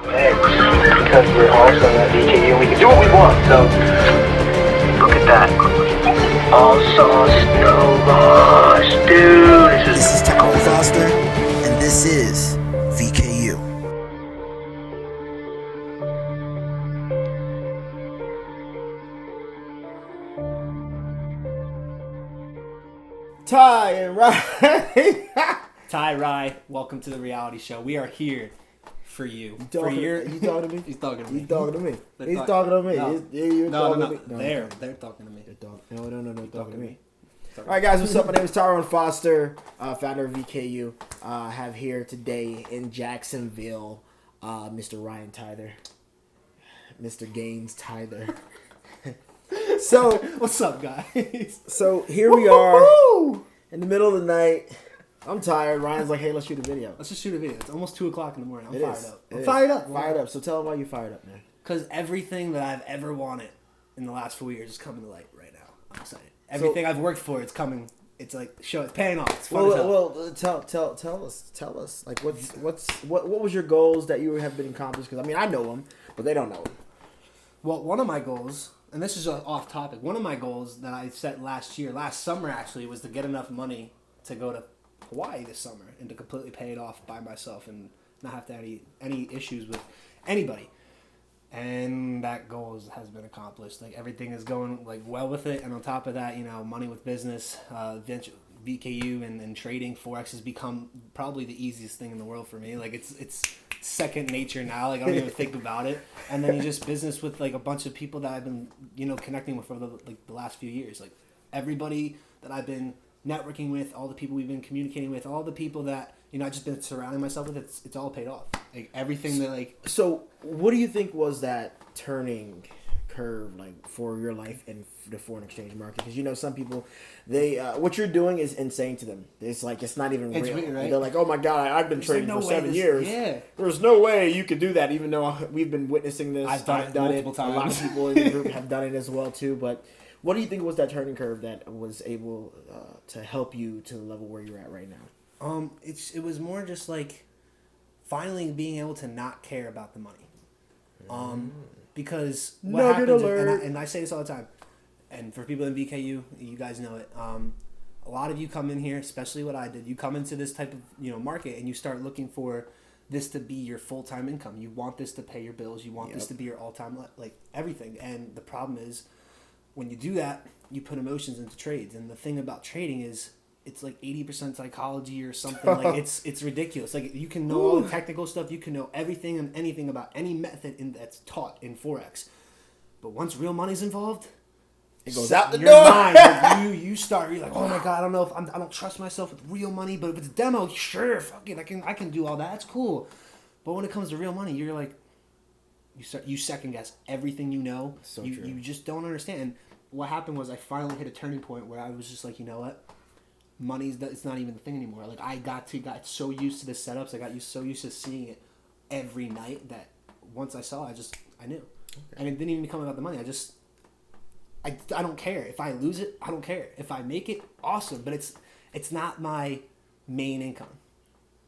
Because we're also at VKU, we can do what we want. So look at that. All sauce, no loss, dude. This is Tyrone Foster, and this is VKU. Ty and Rye. Ty Rye, welcome to the reality show. We are here for you. You talking to me? He's talking to me. He's talking to me. They're He's talking to me. No. You're No. talking to me. They're talking to me. No, talking to me. All right, guys, what's up? My name is Tyrone Foster, founder of VKU. Have here today in Jacksonville, Mr. Ryan Tyler, Mr. Gaines Tyler. So, What's up, guys? so here we are in the middle of the night. I'm tired. Ryan's like, "Hey, let's shoot a video." Let's just shoot a video. It's almost 2 o'clock in the morning. I'm It fired is. up. It I'm is. fired up. Fired up. So tell them why you fired up, man. Because everything that I've ever wanted in the last 4 years is coming to light right now. I'm excited. Everything I've worked for, it's coming. It's like it's paying off. It's fun as hell. Tell us. Like, what was your goals that you have been accomplished? Because I mean, I know them, but they don't know them. Well, one of my goals, and this is off topic, one of my goals that I set last summer actually, was to get enough money to go to Hawaii this summer and to completely pay it off by myself and not have to have any issues with anybody. And that goal has been accomplished. Like, everything is going like well with it, and on top of that, money with business, VKU and trading Forex has become probably the easiest thing in the world for me. Like, it's second nature now. Like, I don't even think about it. And then you just business with like a bunch of people that I've been connecting with for the last few years. Like, everybody that I've been networking with, all the people we've been communicating with, all the people that I've just been surrounding myself with, it's all paid off. Like, everything that So, what do you think was that turning curve like for your life in the foreign exchange market? Because some people, they what you're doing is insane to them. It's like it's not even real. Real, right? They're like, "Oh my god, I've been trading for 7 years. Yeah. There's no way you could do that." Even though we've been witnessing this, I've done it multiple times. A lot of people in the group have done it as well too. But what do you think was that turning curve that was able to help you to the level where you're at right now? It was more just like finally being able to not care about the money. Because what Nugget happens, alert. and I say this all the time, and for people in VKU, you guys know it. A lot of you come in here, especially what I did. You come into this type of market, and you start looking for this to be your full time income. You want this to pay your bills. You want this to be your all time everything. And the problem is, when you do that, you put emotions into trades. And the thing about trading is, it's like 80% psychology or something. Like, it's ridiculous. Like, you can know all the technical stuff, you can know everything and anything about any method that's taught in Forex, but once real money's involved, It goes out the your door. mind, like, you're like, oh my god, I don't know if I don't trust myself with real money, but if it's demo, sure, fuck it, I can do all that. That's cool. But when it comes to real money, you're like, you second guess everything you know. So you true. you just don't understand. And what happened was I finally hit a turning point where I was just like, you know what? It's not even the thing anymore. Like, I got so used to the setups. I got so used to seeing it every night that once I saw it, I knew. Okay. And it didn't even become about the money. I don't care. If I lose it, I don't care. If I make it, awesome. But it's not my main income.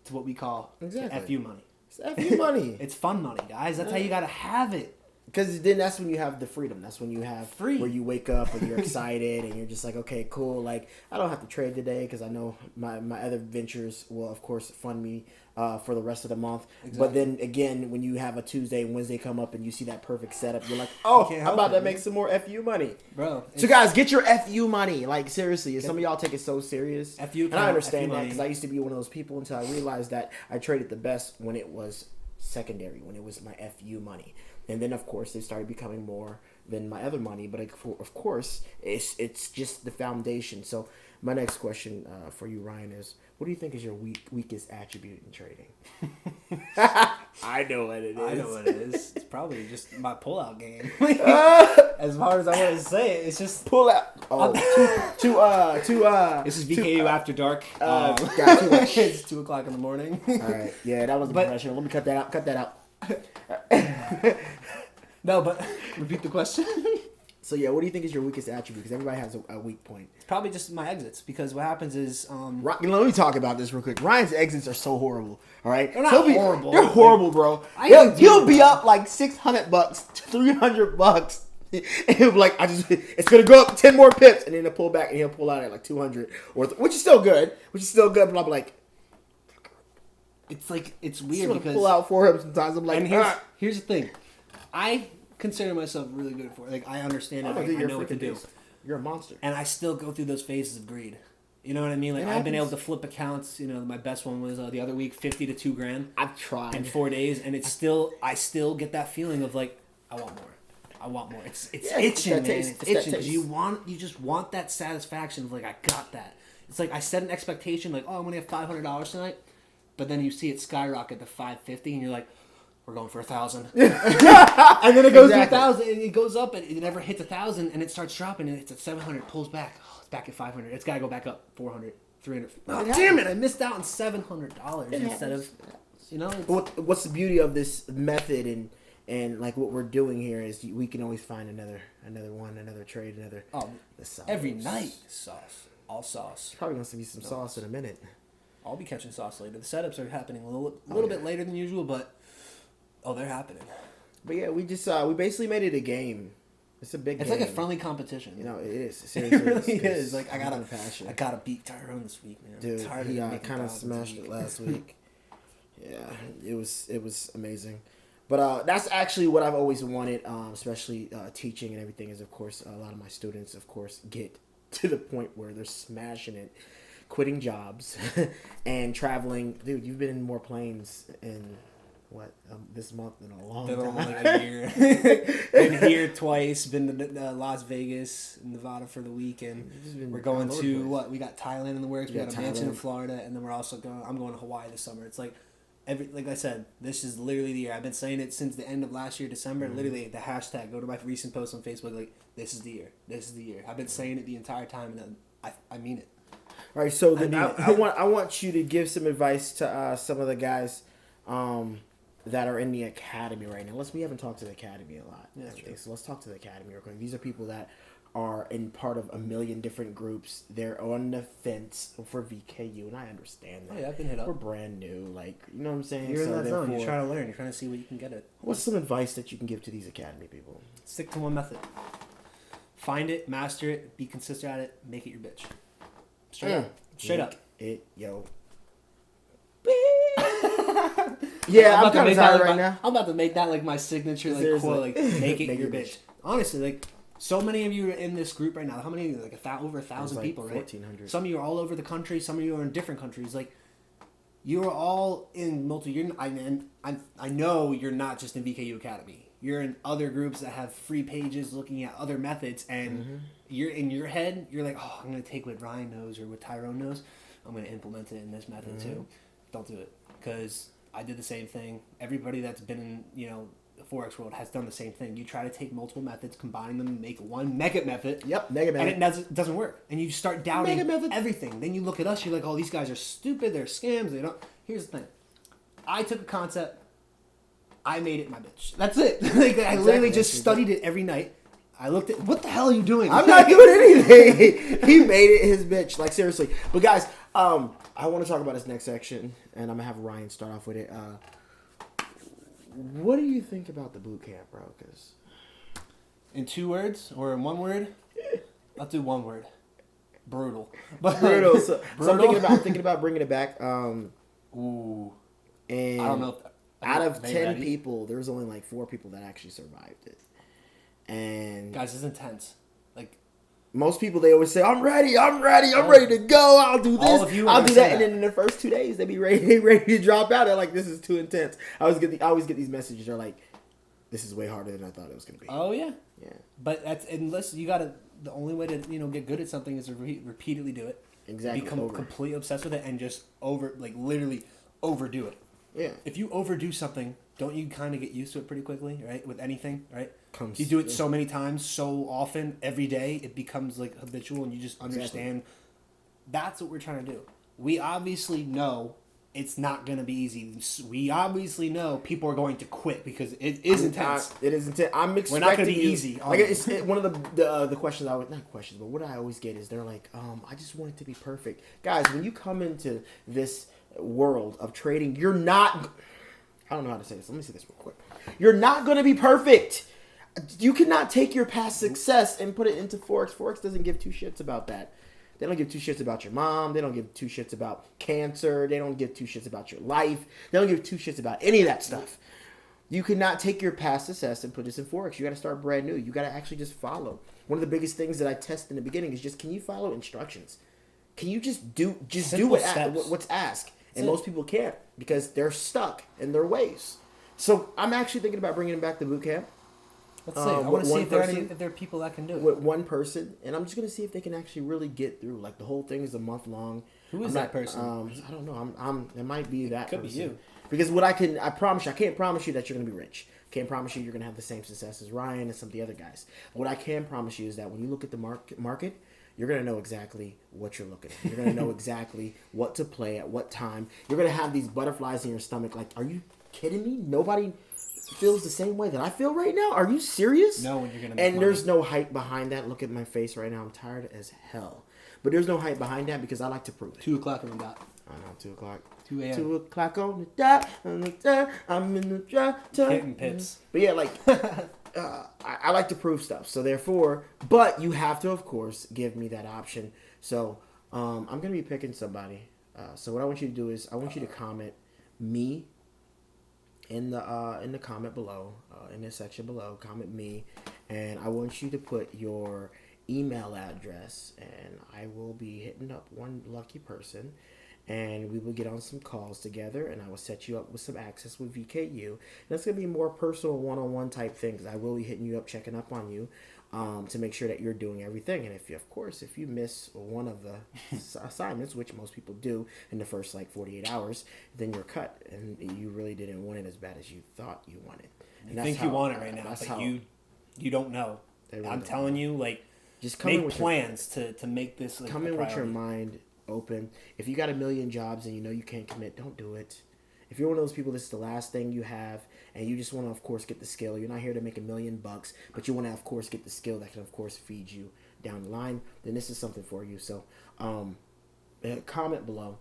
It's what we call FU money. It's FU money. It's fun money, guys. That's how you got to have it. Because then that's when you have the freedom. That's when you have Free. Where you wake up and you're excited and you're just like, okay, cool. Like, I don't have to trade today because I know my other ventures will, of course, fund me for the rest of the month. Exactly. But then again, when you have a Tuesday and Wednesday come up and you see that perfect setup, you're like, oh, how about that make some more FU money? Bro. So guys, get your FU money. Like, seriously, some of y'all take it so serious. FU and I understand FU that because I used to be one of those people until I realized that I traded the best when it was secondary, when it was my FU money. And then, of course, it started becoming more than my other money. But, of course, it's just the foundation. So my next question for you, Ryan, is what do you think is your weakest attribute in trading? I know what it is. It's probably just my pullout game. As hard as I want to say it, it's just pull out. Oh, This is VKU after dark. Got too much. It's 2 o'clock in the morning. All right. Yeah, that was professional. Let me cut that out. No, but repeat the question. So yeah, what do you think is your weakest attribute? Because everybody has a weak point. Probably just my exits, because what happens is Let me talk about this real quick. Ryan's exits are so horrible. All right, They're not horrible. They're horrible, bro. I He'll be up like $600, $300, and he'll be like, it's gonna go up 10 more pips, and then he'll pull back and he'll pull out at like 200, which is still good. But I'll be like, it's like it's I'm weird gonna because pull out for him sometimes. I'm like, and here's the thing, I consider myself really good for it. Like, I understand it. I know what to do. You're a monster. And I still go through those phases of greed. You know what I mean? Like, I've been able to flip accounts. You know, my best one was the other week, 50 to $2,000. I've tried in 4 days, and I still get that feeling of like, I want more. It's itching, man. It's itching because you just want that satisfaction of like, I got that. It's like I set an expectation like, oh, I'm gonna have $500 tonight, but then you see it skyrocket to $550, and you're like, we're going for $1,000. And then it goes to $1,000, and it goes up, and it never hits $1,000, and it starts dropping, and it's at $700, pulls back. Oh, it's back at $500. It's got to go back up $400, $300. Oh, damn it! I missed out on $700 instead of, you know. What's the beauty of this method and like what we're doing here is we can always find another trade, the sauce. Every night sauce, all sauce. Probably gonna see some sauce in a minute. I'll be catching sauce later. The setups are happening a little bit later than usual, but they're happening. But yeah, we basically made it a game. It's a big game. It's like a friendly competition. You know, it is. Seriously, it really is. Like, I passion. gotta beat Tyrone this week, man. Dude, he kind of smashed it last week. Yeah, it was amazing. But that's actually what I've always wanted, especially teaching and everything, is, of course, a lot of my students, of course, get to the point where they're smashing it, quitting jobs, and traveling. Dude, you've been in more planes in, this month than a long time. Like a year. Been here twice, been to Las Vegas, Nevada for the weekend. We're going to, we got Thailand in the works, we got a mansion in Florida, and then we're also I'm going to Hawaii this summer. It's like, like I said, this is literally the year. I've been saying it since the end of last year, December. Mm-hmm. Literally, the hashtag, go to my recent post on Facebook, like, this is the year. This is the year. I've been saying it the entire time, and I mean it. All right, so then I want you to give some advice to some of the guys that are in the academy right now. We haven't talked to the academy a lot. Yeah, so let's talk to the academy real quick. These are people that are in part of a million different groups. They're on the fence for VKU, and I understand that. Oh, yeah, I've been hit up. We're brand new, like, you know what I'm saying? You're in that zone. You're trying to learn. You're trying to see what you can get at. What's some advice that you can give to these academy people? Stick to one method. Find it, master it, be consistent at it, make it your bitch. Straight up. Yeah, I'm kind of tired right now. I'm about to make that like my signature quote, like make it your bitch. Honestly, like, so many of you are in this group right now. How many? Like over 1,000 people, right? 1,400. Some of you are all over the country. Some of you are in different countries. Like, you are all in I know you're not just in VKU Academy. You're in other groups that have free pages looking at other methods, and you're in your head. You're like, oh, I'm gonna take what Ryan knows or what Tyrone knows. I'm gonna implement it in this method too. Don't do it, because I did the same thing. Everybody that's been in, the Forex world has done the same thing. You try to take multiple methods, combine them, and make one mega method. Yep, mega method. And it doesn't work. And you start doubting everything. Then you look at us, you're like, oh, these guys are stupid, they're scams, they don't. Here's the thing. I took a concept, I made it my bitch. That's it. I literally just studied it every night. I looked at, what the hell are you doing? I'm not doing anything. He made it his bitch. Like, seriously. But guys, I want to talk about this next section, and I'm going to have Ryan start off with it. What do you think about the boot camp, bro? Cause in 2 words or in 1 word? I'll do 1 word. Brutal. Brutal. So I'm thinking about bringing it back. Ooh. And I don't know. Out of 10 people, there was only like 4 people that actually survived it. And guys, it's intense. Like, most people, they always say, I'm ready to go, I'll do this, I'll do that. And then in the first 2 days, they be ready to drop out. They're like, this is too intense. I always get these messages. They're like, this is way harder than I thought it was going to be. Oh, yeah. Yeah. But unless you got to, the only way to, get good at something is to repeatedly do it. Exactly. Become completely obsessed with it and just literally overdo it. Yeah. If you overdo something, don't you kind of get used to it pretty quickly, right? With anything, right? You You do it so many times, so often, every day, it becomes like habitual, and you just understand. That's what we're trying to do. We obviously know it's not going to be easy. We obviously know people are going to quit because it is intense. It is intense. I'm expecting We're not going to be easy. Like one of the questions not questions, but what I always get is they're like, I just want it to be perfect, guys. When you come into this world of trading, you're not. I don't know how to say this. Let me say this real quick. You're not going to be perfect. You cannot take your past success and put it into Forex. Forex doesn't give two shits about that. They don't give two shits about your mom. They don't give two shits about cancer. They don't give two shits about your life. They don't give two shits about any of that stuff. You cannot take your past success and put this in Forex. You got to start brand new. You got to actually just follow. One of the biggest things that I test in the beginning is just, can you follow instructions? Can you just do what's asked? And most people can't because they're stuck in their ways. So I'm actually thinking about bringing back the bootcamp. Let's see. I want to see if there are people that can do it. With one person, and I'm just going to see if they can actually really get through. Like, the whole thing is a month long. Who is that person? I don't know. It might be that Could person. be you. Because I promise you, I can't promise you that you're going to be rich. Can't promise you you're going to have the same success as Ryan and some of the other guys. What I can promise you is that when you look at the market, you're going to know exactly what you're looking at. You're going to know exactly what to play at what time. You're going to have these butterflies in your stomach. Like, are you kidding me? Nobody feels the same way that I feel right now. Are you serious? No, when you're gonna make and money. There's no hype behind that. Look at my face right now. I'm tired as hell. But there's no hype behind that because I like to prove it. 2 o'clock on the dot. I know, 2 o'clock. 2 a.m. 2 o'clock on the dot. I'm in the drop time. Hitting pips. But yeah, like, I like to prove stuff. So therefore, but you have to, of course, give me that option. So I'm going to be picking somebody. So what I want you to do is I want you to comment me in the comment below, in this section below. Comment me, and I want you to put your email address, and I will be hitting up one lucky person, and we will get on some calls together, and I will set you up with some access with VKU. And that's going to be more personal, one-on-one type things. I will be hitting you up, checking up on you, to make sure that you're doing everything. And if you miss one of the assignments, which most people do in the first 48 hours, then you're cut, and you really didn't want it as bad as you thought you wanted. And You think you want it right now, but you don't know. Really I'm telling you, just make plans to make this come in with your mind open. If you got a million jobs and you know you can't commit, don't do it. If you're one of those people, this is the last thing you have, and you just want to, of course, get the skill. You're not here to make $1 million, but you want to, of course, get the skill that can, of course, feed you down the line. Then this is something for you. So, comment below,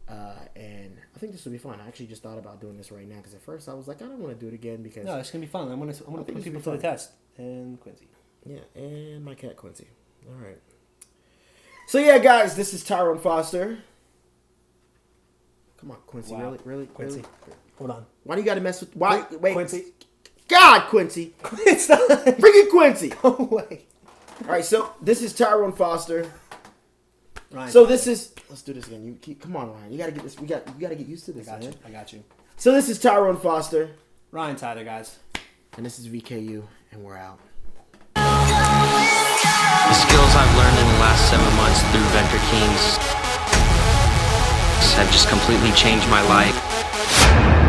and I think this will be fun. I actually just thought about doing this right now because at first I was like, I don't want to do it again because No, it's gonna be fun. I'm gonna put people to the test. And Quincy. Yeah, and my cat Quincy. All right. So yeah, guys, this is Tyrone Foster. Come on, Quincy. Wow. Really, Quincy. Really? Hold on. Why do you got to mess with? Why? Wait, Quincy. God, Quincy. Stop. Freaking Quincy. No way. All right, so this is Tyrone Foster. Ryan, So this is. Let's do this again. Come on, Ryan. You gotta get this. You gotta get used to this, man. I got you. So this is Tyrone Foster, Ryan Tyler, guys. and this is VKU, and we're out. The skills I've learned in the last 7 months through Vector-Kingz have just completely changed my life.